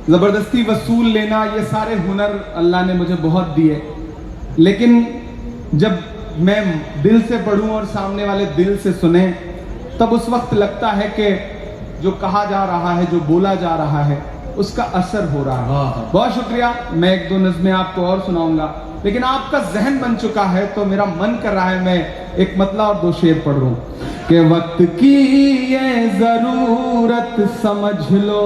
ज़बरदस्ती वसूल लेना, ये सारे हुनर अल्लाह ने मुझे बहुत दिए, लेकिन जब मैं दिल से पढ़ूं और सामने वाले दिल से सुने, तब उस वक्त लगता है कि जो कहा जा रहा है, जो बोला जा रहा है, उसका असर हो रहा है। बहुत शुक्रिया। मैं एक दो नज़में आपको और सुनाऊंगा, लेकिन आपका जहन बन चुका है तो मेरा मन कर रहा है मैं एक मतला और दो शेर पढ़ रहा हूं कि वक्त की ये जरूरत समझ लो,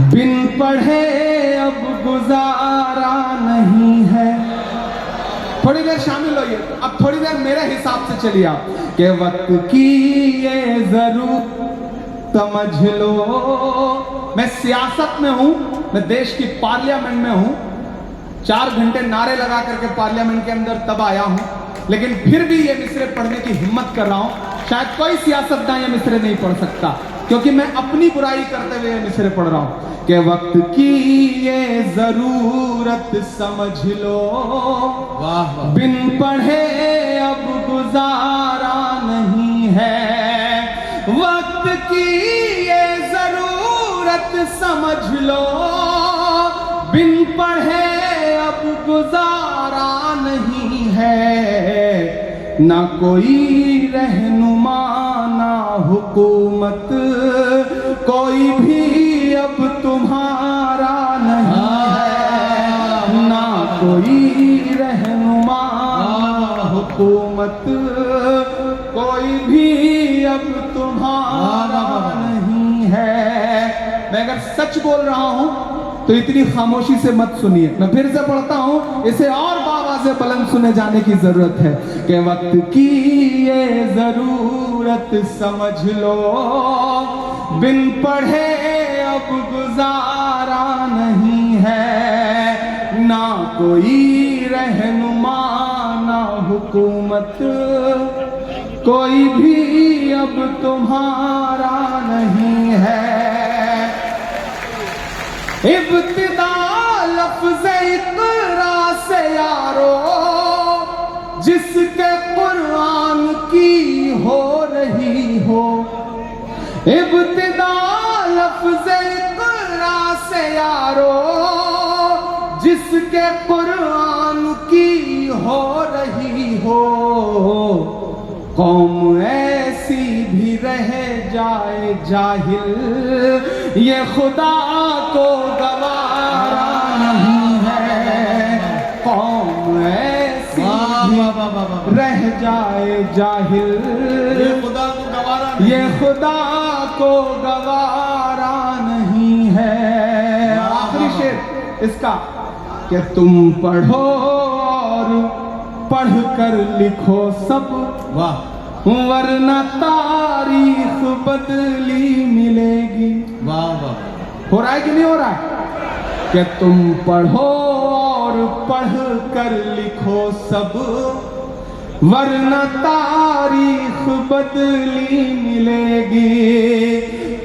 बिन पढ़े अब गुजारा नहीं है। थोड़ी देर शामिल होइए, अब थोड़ी देर मेरे हिसाब से चलिए आप कि वक्त की ये जरूरत समझ लो। मैं सियासत में हूं, मैं देश की पार्लियामेंट में हूं, 4 घंटे नारे लगा करके पार्लियामेंट के अंदर तब आया हूं, लेकिन फिर भी ये मिसरे पढ़ने की हिम्मत कर रहा हूं। शायद कोई सियासतदान ये मिसरे नहीं पढ़ सकता, क्योंकि मैं अपनी बुराई करते हुए ये मिसरे पढ़ रहा हूं कि वक्त की ये जरूरत समझ लो, वाह वाह, बिन पढ़े अब गुजारा नहीं है। वक्त की ये जरूरत समझ लो, बिन पढ़े अब गुजारा नहीं है। ना कोई रहनुमा ना हुकूमत, कोई भी अब तुम्हारा नहीं है। ना कोई रहनुमा ना हुकूमत, कोई भी अब तुम्हारा नहीं है। मैं अगर सच बोल रहा हूं तो इतनी खामोशी से मत सुनिए। मैं फिर से पढ़ता हूं, इसे और बावाज़े बुलंद सुने जाने की जरूरत है कि वक्त की ये जरूरत समझ लो, बिन पढ़े अब गुजारा नहीं है। ना कोई रहनुमा ना हुकूमत, कोई भी अब तुम्हारा नहीं है। इब्तिदा लफ्ज़ इक़रा से यारो, जिसके कुरान की हो रही हो। इब्तिदा लफ्ज़ इक़रा से यारो, जिसके कुरान की हो रही हो। कौम ऐसी भी रह जाए जाहिल, ये खुदा को गवारा नहीं है। कौम ऐसी भी रह जाए जाहिल, ये खुदा को गवारा नहीं, ये खुदा को गवारा नहीं है। आखिरी शेर इसका कि तुम पढ़ो और पढ़ कर लिखो सब, वाह, वरना तारीख बदली मिलेगी। वाह वाह। हो रहा है कि नहीं हो रहा है कि तुम पढ़ो और पढ़ कर लिखो सब, वरना तारीख बदली मिलेगी।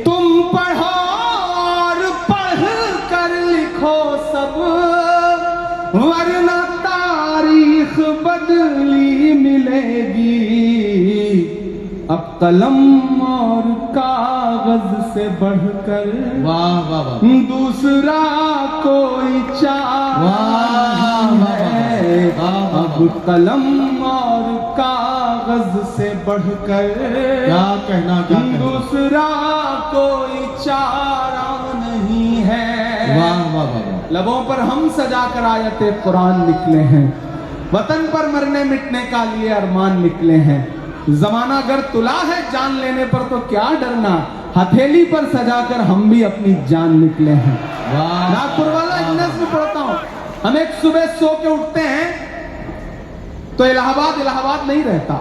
तुम पढ़ो और पढ़ कर लिखो सब, वरना तारीख बदली मिलेगी। अब कलम और कागज से बढ़कर, वाह वाह वाह, दूसरा कोई चारा है। अब कलम और कागज से बढ़कर, क्या कहना, दूसरा कोई चारा नहीं है। वाह वाह वाह। लबों पर हम सजा कर आयते कुरान निकले हैं, वतन पर मरने मिटने का लिए अरमान निकले हैं। जमाना अगर तुला है जान लेने पर तो क्या डरना, हथेली पर सजाकर हम भी अपनी जान निकले हैं। नागपुर वाला एक नज़्म पढ़ता हूं। हम एक सुबह सो के उठते हैं तो इलाहाबाद नहीं रहता।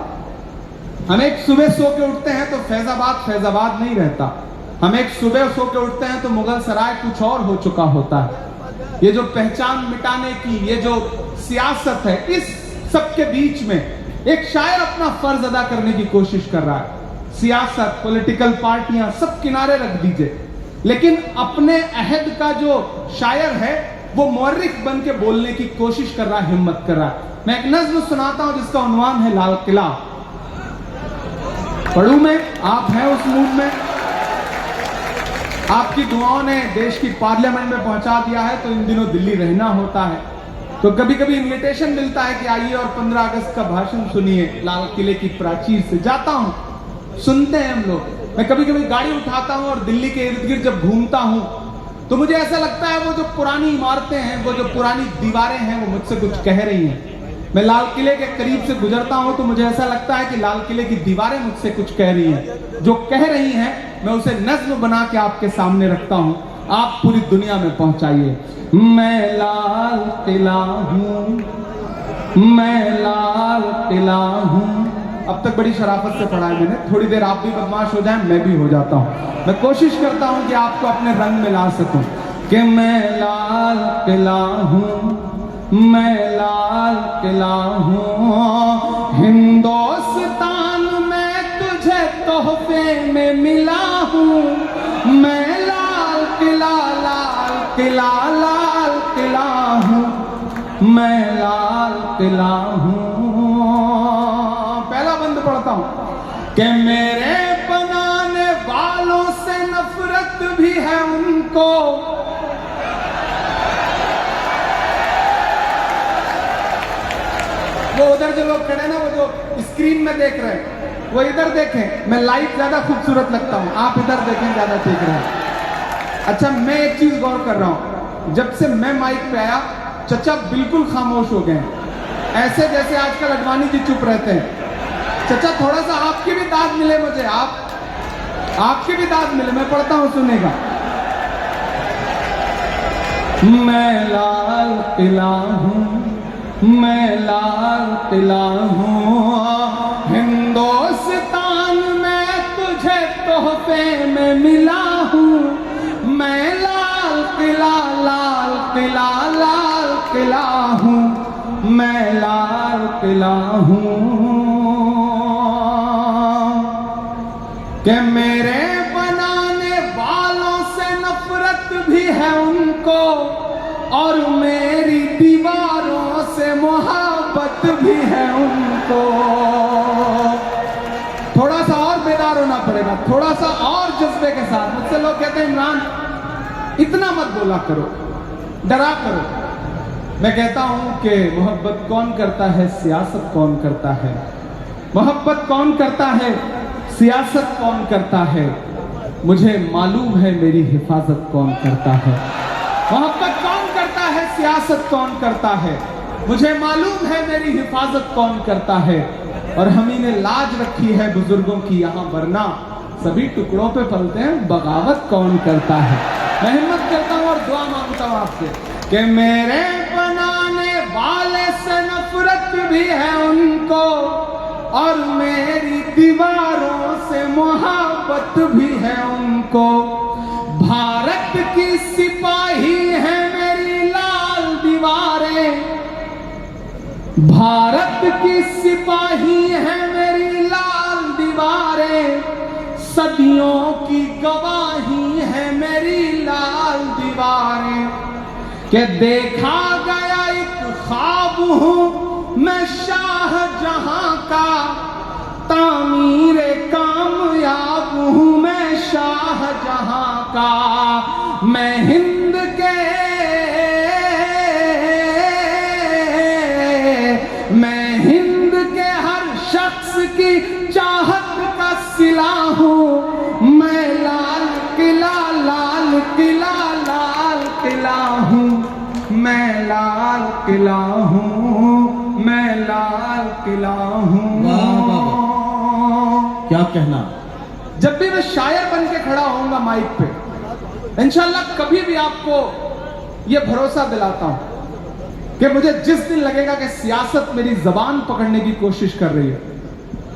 हम एक सुबह सो के उठते हैं तो फैजाबाद नहीं रहता। हम एक सुबह सो के उठते हैं तो मुगल सराय कुछ और हो चुका होता है। ये जो पहचान मिटाने की ये जो सियासत है, इस सबके बीच में एक शायर अपना फर्ज अदा करने की कोशिश कर रहा है। सियासत, पॉलिटिकल पार्टियां सब किनारे रख दीजिए, लेकिन अपने अहद का जो शायर है वो मुअर्रिख बन के बोलने की कोशिश कर रहा है, हिम्मत कर रहा है। मैं एक नज़्म सुनाता हूं जिसका उन्वान है लाल किला। पढ़ूं मैं, आप हैं उस मूड में? आपकी दुआओं ने देश की पार्लियामेंट में पहुंचा दिया है, तो इन दिनों दिल्ली रहना होता है। तो कभी कभी इनविटेशन मिलता है कि आइए और 15 अगस्त का भाषण सुनिए लाल किले की प्राचीर से। जाता हूं, सुनते हैं हम लोग। मैं कभी कभी गाड़ी उठाता हूं और दिल्ली के इर्द गिर्द जब घूमता हूं तो मुझे ऐसा लगता है वो जो पुरानी इमारतें हैं, वो जो पुरानी दीवारें हैं, वो मुझसे कुछ कह रही हैं। मैं लाल किले के करीब से गुजरता हूं तो मुझे ऐसा लगता है कि लाल किले की दीवारें मुझसे कुछ कह रही हैं। जो कह रही हैं मैं उसे नज्म बना के आपके सामने रखता हूं, आप पूरी दुनिया में पहुंचाइए। मैं लाल किला हूं, मैं लाल किला हूं। अब तक बड़ी शराफत से पढ़ा है मैंने, थोड़ी देर आप भी बदमाश हो जाएं, मैं भी हो जाता हूं। मैं कोशिश करता हूं कि आपको अपने रंग में ला सकूं कि मैं लाल किला हूं, मैं लाल किला हूं। हिंदुस्तान में तुझे तोहफे में मिला हूं। मैं लाल किला, लाल किला, लाल किला हूं, मैं लाल किला हूं। पहला बंद पढ़ता हूं कि मेरे बनाने वालों से नफरत भी है उनको। वो उधर जो लोग खड़े ना, वो जो स्क्रीन में देख रहे हैं, वो इधर देखें। मैं लाइट ज्यादा खूबसूरत लगता हूं, आप इधर देखें, ज्यादा ठीक रहे। अच्छा, मैं एक चीज गौर कर रहा हूं, जब से मैं माइक पे आया चचा बिल्कुल खामोश हो गए, ऐसे जैसे आजकल अडवाणी जी चुप रहते हैं। चचा थोड़ा सा आपकी भी दाद मिले मुझे, आपकी भी दाद मिले। मैं पढ़ता हूं, सुनेगा। मैं लाल किला हूं, मैं लाल किला हूं। हिंदुस्तान में तुझे तोहफे में मिला हूं। मैं लाल किला, लाल किला, लाल किला हूं, मैं लाल किला हूं। कि मेरे बनाने वालों से नफरत भी है उनको और मेरी दीवारों से मोहब्बत भी है उनको। थोड़ा सा और बेदार होना पड़ेगा, थोड़ा सा और जज्बे के साथ। मुझसे लोग कहते हैं इमरान इतना मत बोला करो, डरा करो। मैं कहता हूं कि मोहब्बत कौन करता है, सियासत कौन करता है। मोहब्बत कौन करता है, सियासत कौन करता है। मुझे मालूम है मेरी हिफाजत कौन करता है। मोहब्बत कौन करता है, सियासत कौन करता है। मुझे मालूम है मेरी हिफाजत कौन करता है। और हम ही ने लाज रखी है बुजुर्गों की यहाँ, वरना सभी टुकड़ों पे पलते हैं। बगावत कौन करता है। मैं हिम्मत करता हूँ और दुआ मांगता हूँ आपसे कि मेरे बनाने वाले से नफरत भी है उनको और मेरी दीवारों से मोहब्बत भी है उनको। भारत की सिपाही है मेरी लाल दीवारें, भारत की सिपाही है मेरी लाल दीवारें। सदियों की गवाही है मेरी लाल दीवारें। कि देखा गया एक ख्वाब हूं मैं शाहजहां का, तामीरे कामयाब हूं मैं शाहजहां का। मैं हिंद के, मैं हिंद के हर शख्स की चाहत का सिला हूं। मैं लाल किला, लाल किला, लाल किला हूं। मैं लाल किला हूं, मैं लाल किला हूं। क्या कहना। जब भी मैं शायर बन के खड़ा होऊंगा माइक पे, इंशाल्लाह कभी भी आपको यह भरोसा दिलाता हूं कि मुझे जिस दिन लगेगा कि सियासत मेरी जबान पकड़ने की कोशिश कर रही है,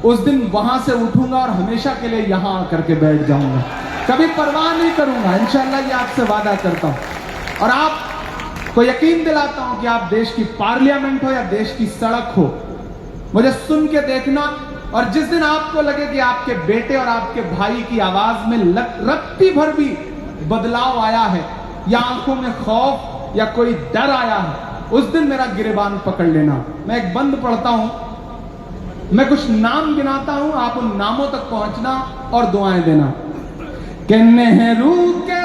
उस दिन वहां से उठूंगा और हमेशा के लिए यहां आकर के बैठ जाऊंगा। कभी परवाह नहीं करूंगा, इंशाल्लाह ये आपसे वादा करता हूं। और आपको यकीन दिलाता हूं कि आप देश की पार्लियामेंट हो या देश की सड़क हो, मुझे सुन के देखना। और जिस दिन आपको लगे कि आपके बेटे और आपके भाई की आवाज में रत्ती भर भी बदलाव आया है, या आंखों में खौफ या कोई डर आया है, उस दिन मेरा गिरेबान पकड़ लेना। मैं एक बंद पढ़ता हूं, मैं कुछ नाम गिनाता हूं, आप उन नामों तक पहुंचना और दुआएं देना। कि नेहरू के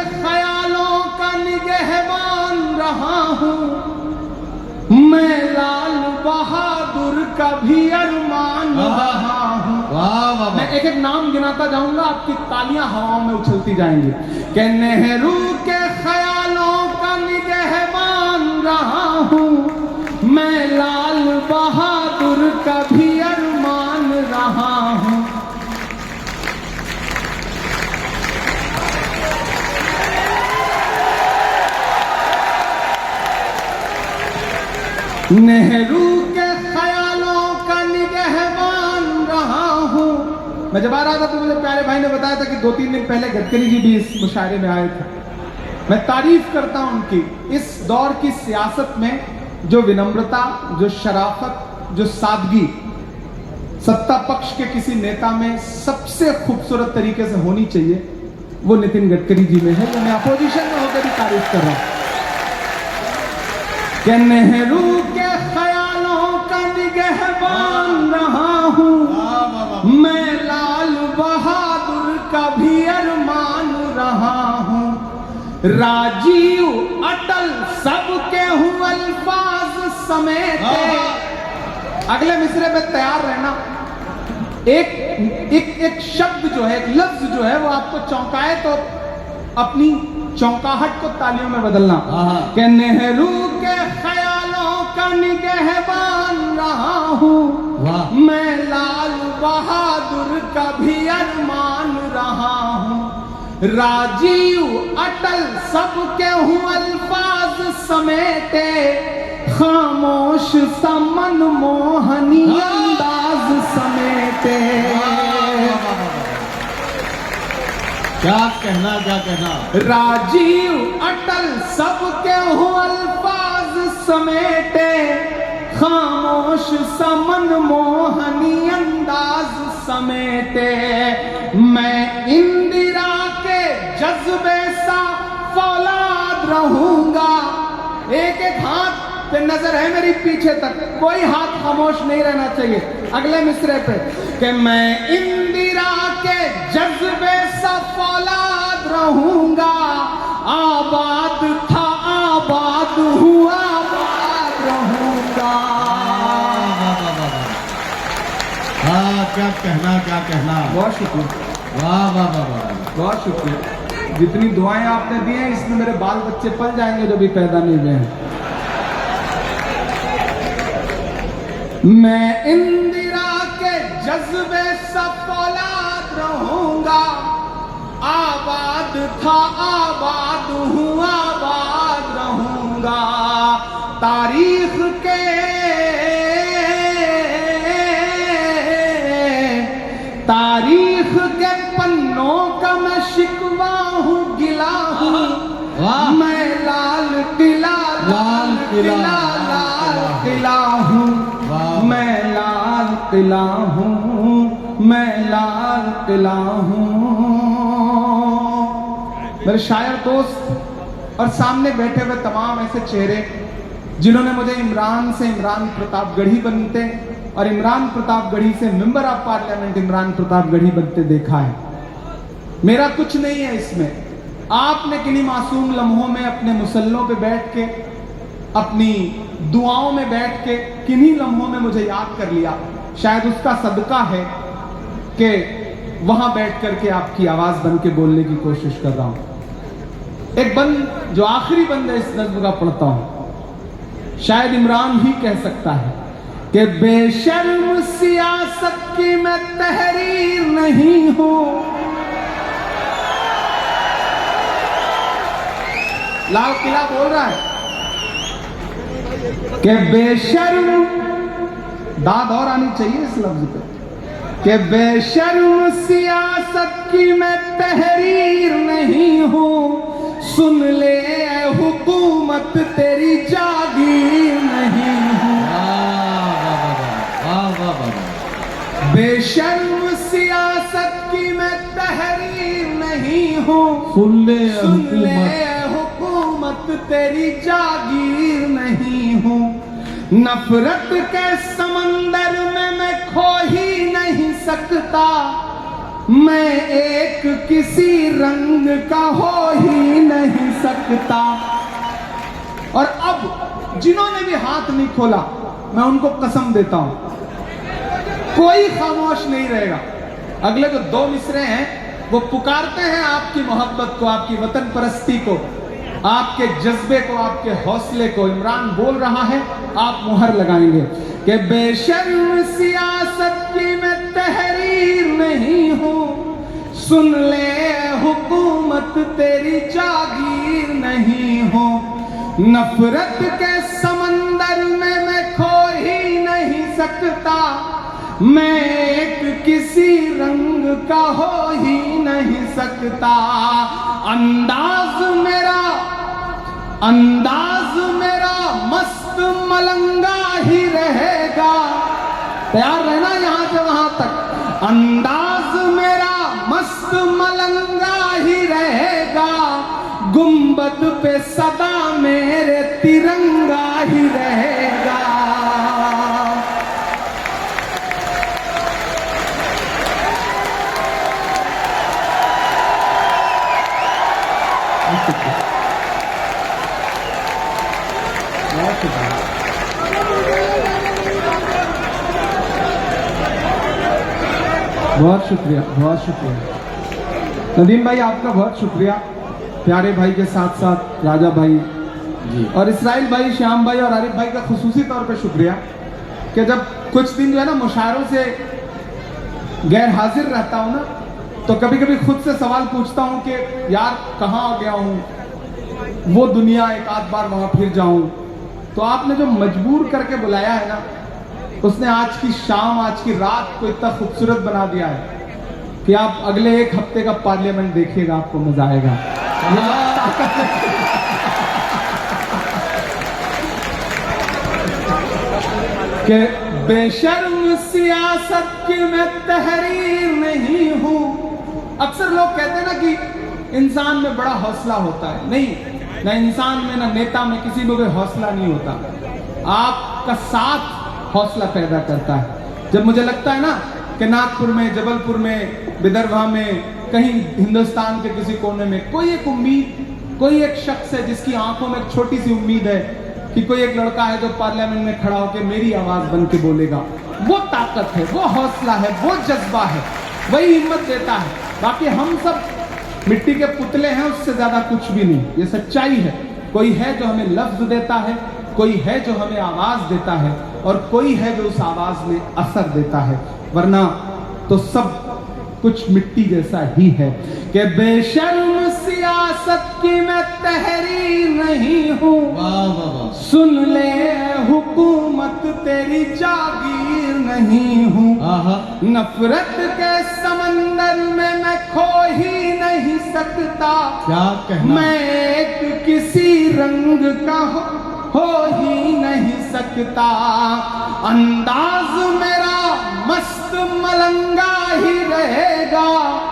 बहादुर का भी अरमान रहा हूँ। मैं एक एक नाम गिनाता जाऊंगा, आपकी तालियां हवाओं में उछलती जाएंगी। कि नेहरू के ख्यालों का निगहबान रहा हूँ, मैं लाल बहादुर का भी अरमान रहा हूँ। नेहरू के ख्यालों का निगहबान रहा हूँ। मैं जब आ रहा था तो मुझे प्यारे भाई ने बताया था कि 2-3 दिन पहले गडकरी जी भी इस मुशायरे में आए थे। मैं तारीफ करता हूँ उनकी। इस दौर की सियासत में जो विनम्रता, जो शराफत, जो सादगी सत्ता पक्ष के किसी नेता में सबसे खूबसूरत तरीके से होनी चाहिए, वो नितिन गडकरी जी में है। मैं अपोजिशन में होकर भी तारीफ कर रहा हूँ कि नेहरू के ख्यालों का निगहबान रहा हूँ, मैं लाल बहादुर का भी अरमान रहा हूँ। राजीव अटल सबके हूँ अल्फाज समेटे। अगले मिसरे में तैयार रहना। एक शब्द जो है, एक लफ्ज जो है वो आपको चौंकाए तो अपनी चौंकाहट को तालियों में बदलना। कि नेहरू के ख्यालों का निगहबान रहा हूँ, मैं लाल बहादुर का भी अरमान रहा हूँ। राजीव अटल सबके हूँ अल्फाज समेटे, खामोश समन मोहनी अंदाज समेटे। क्या कहना, क्या कहना। राजीव अटल सबके हो अल्फाज समेटे, खामोश समन मोहनी अंदाज समेटे। मैं इंदिरा के जज्बे सा फौलाद रहूंगा। एक एक हाथ पे नजर है मेरी पीछे तक, कोई हाथ खामोश नहीं रहना चाहिए। अगले मिसरे पे कि मैं इंदिरा के जज्बे सा फौलाद रहूंगा, आबाद था आबाद हुआ आबाद रहूंगा। हाँ, क्या कहना, क्या कहना। बहुत शुक्रिया। वाह वाह वाह वाह, बहुत शुक्रिया। जितनी दुआएं आपने दी हैं इसमें मेरे बाल बच्चे पल जाएंगे जो भी पैदा नहीं हुए हैं। मैं इंदिरा के जज्बे सा फौलाद रहूंगा, आबाद था आबाद हुआ आबाद रहूंगा। तारीख के पन्नों का मैं शिकवा हूँ, गिला हूँ। मैं लाल किला लाल किला लाल किला हूँ, मैं लाल किला हूँ, मैं लाल किला हूँ। मेरे शायर दोस्त और सामने बैठे हुए तमाम ऐसे चेहरे जिन्होंने मुझे इमरान से इमरान प्रतापगढ़ी बनते और इमरान प्रतापगढ़ी से member of parliament Imran Pratapgarhi बनते देखा है। मेरा कुछ नहीं है इसमें। आपने किन्हीं मासूम लम्हों में अपने मुसल्लों पे बैठ के, अपनी दुआओं में बैठ के किन्हीं लम्हों में मुझे याद कर लिया। शायद उसका सदका है कि वहां बैठ करके आपकी आवाज बन के बोलने की कोशिश कर रहा हूं। एक बंद जो आखिरी बंद है इस नज्म का पढ़ता हूं। शायद इमरान ही कह सकता है कि बेशर्म सियासत की मैं तहरीर नहीं हूं। लाल किला बोल रहा है कि बेशर्म, दाद और आनी चाहिए इस लफ्ज पे, कि बेशर्म सियासत की मैं तहरीर नहीं हूं। सुन ले ऐ हुकूमत तेरी जागीर नहीं हूं। बेशर्म सियासत की मैं तहरीर नहीं हूं। सुन ले हुकूमत तेरी जागीर नहीं हूं। नफरत के समंदर में मैं खो ही नहीं सकता। मैं एक किसी रंग का हो ही नहीं सकता। और अब जिन्होंने भी हाथ नहीं खोला मैं उनको कसम देता हूं, कोई खामोश नहीं रहेगा। अगले जो 2 मिसरे हैं वो पुकारते हैं आपकी मोहब्बत को, आपकी वतन परस्ती को, आपके जज्बे को, आपके हौसले को। इमरान बोल रहा है, आप मुहर लगाएंगे कि बेशर्म सियासत की मैं तहरीर नहीं हूं, सुन ले हुकूमत तेरी जागीर नहीं हूं, नफरत के समंदर में मैं खो ही नहीं सकता, मैं एक किसी रंग का हो ही नहीं सकता, अंदाज मेरा मस्त मलंगा ही रहेगा। तैयार रहना यहां से वहां तक। अंदाज मेरा मस्त मलंगा ही रहेगा, गुंबद पे सदा मेरे तिरंगा ही रहेगा। बहुत शुक्रिया, बहुत शुक्रिया नदीम भाई, आपका बहुत शुक्रिया। प्यारे भाई के साथ साथ राजा भाई जी और इसराइल भाई, श्याम भाई और आरिफ भाई का खुसूसी तौर पे शुक्रिया कि जब कुछ दिन जो है ना मुशायरों से गैर हाजिर रहता हूं ना, तो कभी कभी खुद से सवाल पूछता हूं कि यार कहाँ आ गया हूं, वो दुनिया एक आध बार वहां फिर जाऊं। तो आपने जो मजबूर करके बुलाया है ना, उसने आज की शाम, आज की रात को इतना खूबसूरत बना दिया है कि आप अगले 1 हफ्ते का पार्लियामेंट देखिएगा, आपको मजा आएगा। कि बेशर्म सियासत की मैं तहरीर नहीं हूं। अक्सर लोग कहते हैं ना कि इंसान में बड़ा हौसला होता है। नहीं, ना इंसान में, ना नेता में, किसी में कोई हौसला नहीं होता। आपका साथ हौसला पैदा करता है। जब मुझे लगता है ना कि नागपुर में, जबलपुर में, विदर्भा में, कहीं हिंदुस्तान के किसी कोने में कोई एक उम्मीद, कोई एक शख्स है जिसकी आंखों में एक छोटी सी उम्मीद है कि कोई एक लड़का है जो पार्लियामेंट में खड़ा होकर मेरी आवाज बन के बोलेगा, वो ताकत है, वो हौसला है, वो जज्बा है, वही हिम्मत देता है। बाकी हम सब मिट्टी के पुतले हैं, उससे ज्यादा कुछ भी नहीं। ये सच्चाई है। कोई है जो हमें लफ्ज देता है, कोई है जो हमें आवाज देता है, और कोई है जो उस आवाज में असर देता है, वरना तो सब कुछ मिट्टी जैसा ही है। कि बेशर्म सियासत की मैं तहरीर नहीं हूं, वाह वाह वाह, सुन ले हुकूमत तेरी जागीर नहीं हूं, आहा, नफरत के समंदर में मैं खो ही नहीं सकता, क्या कहना, मैं एक किसी रंग का हो ही नहीं सकता, अंदाज मेरा मस्त मलंगा ही रहेगा,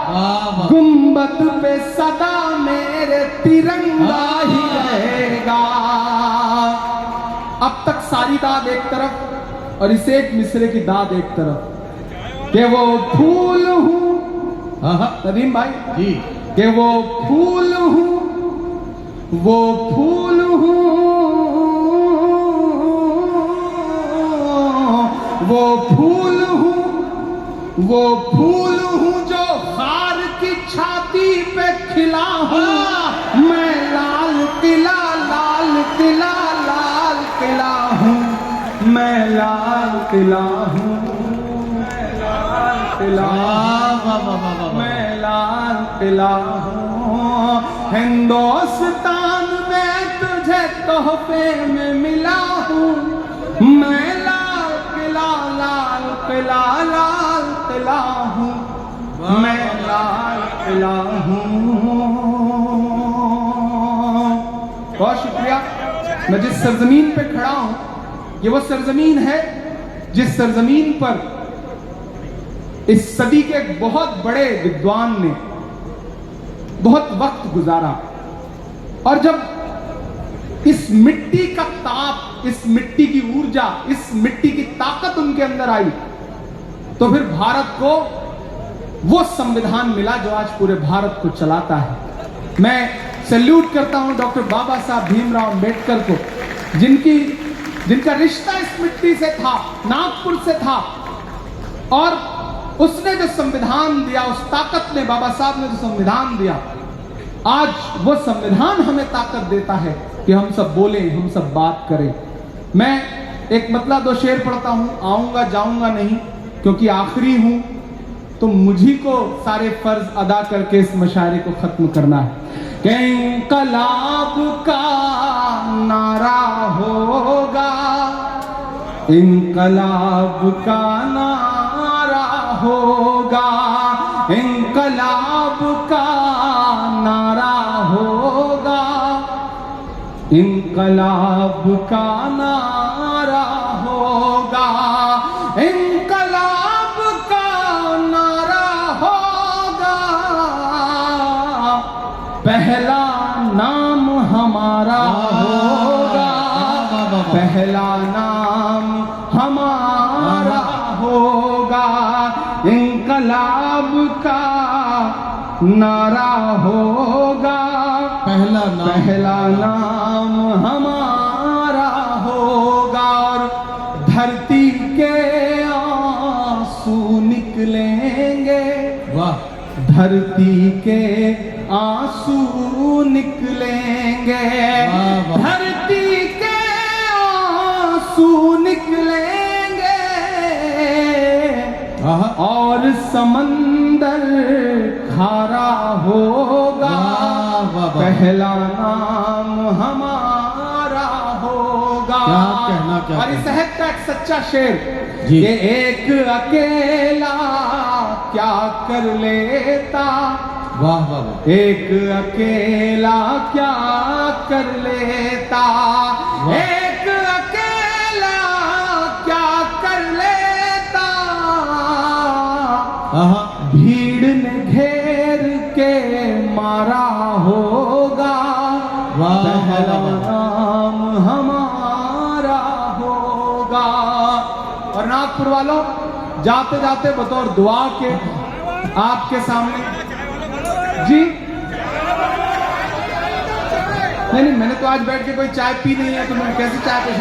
वाह वाह, गुंबद पे सदा मेरे तिरंगा ही रहेगा। अब तक सारी दाद एक तरफ और इस एक मिसरे की दाद एक तरफ। कि वो फूल हूं, आहा, नदीम भाई जी, कि वो फूल हूं, वो फूल हूं, वो फूल हूं, वो फूल हूं जो खार की छाती पे खिला हूं, मैं लाल किला, लाल किला, लाल किला हूं, मैं लाल किला हूं, मैं लाल किला, वाह वाह वाह वाह वाह, मैं लाल किला हूं, हिंदुस्तान में तुझे तोहफे में मिला हूं, मैं लाल किला, लाल किला, लाल किला हूं, मैं लाल किला हूं। बहुत शुक्रिया। मैं जिस सरजमीन पे खड़ा हूं, ये वो सरजमीन है जिस सरजमीन पर इस सदी के एक बहुत बड़े विद्वान ने बहुत वक्त गुजारा, और जब इस मिट्टी का ताप, इस मिट्टी की ऊर्जा, इस मिट्टी की ताकत उनके अंदर आई, तो फिर भारत को वो संविधान मिला जो आज पूरे भारत को चलाता है। मैं सैल्यूट करता हूं डॉक्टर बाबा साहब भीमराव अंबेडकर को, जिनकी जिनका रिश्ता इस मिट्टी से था, नागपुर से था, और उसने जो संविधान दिया, उस ताकत ने, बाबा साहब ने जो संविधान दिया, आज वो संविधान हमें ताकत देता है कि हम सब बोलें, हम सब बात करें। मैं एक मतला दो शेर पढ़ता हूं, आऊंगा जाऊंगा नहीं, क्योंकि आखिरी हूं, तो मुझी को सारे फर्ज अदा करके इस मशायरे को खत्म करना है। कि इंकलाब का नारा होगा, इंकलाब का नारा होगा, इंकलाब का नारा होगा, इंकलाब का नारा होगा, इंकलाब का नारा होगा, पहला नाम हमारा होगा, पहला नाम हमारा होगा, इंकलाब का नारा होगा, पहला नाम हमारा होगा। और धरती के आंसू निकलेंगे, वाह, धरती के आंसू निकलेंगे, वाह, वाह। धरती के आंसू निकलेंगे, आहा, और समंदर खारा होगा, वाह, वाह, वाह। पहला नाम हमारा होगा। क्या कहना, क्या और इस कहना। साहित्य का एक सच्चा शेर, जी। ये एक अकेला क्या कर लेता, वाह वाह वाह, एक अकेला क्या कर लेता, वाह। एक अकेला क्या कर लेता, आहा, भीड़ ने घेर के मारा होगा, वाह, पहला वाह, वाह। नाम हमारा होगा। और नागपुर वालों, जाते जाते बतौर दुआ के आपके सामने जी, नहीं, मैंने तो आज बैठ के कोई चाय पी नहीं है, तो मैं कैसे चाय पे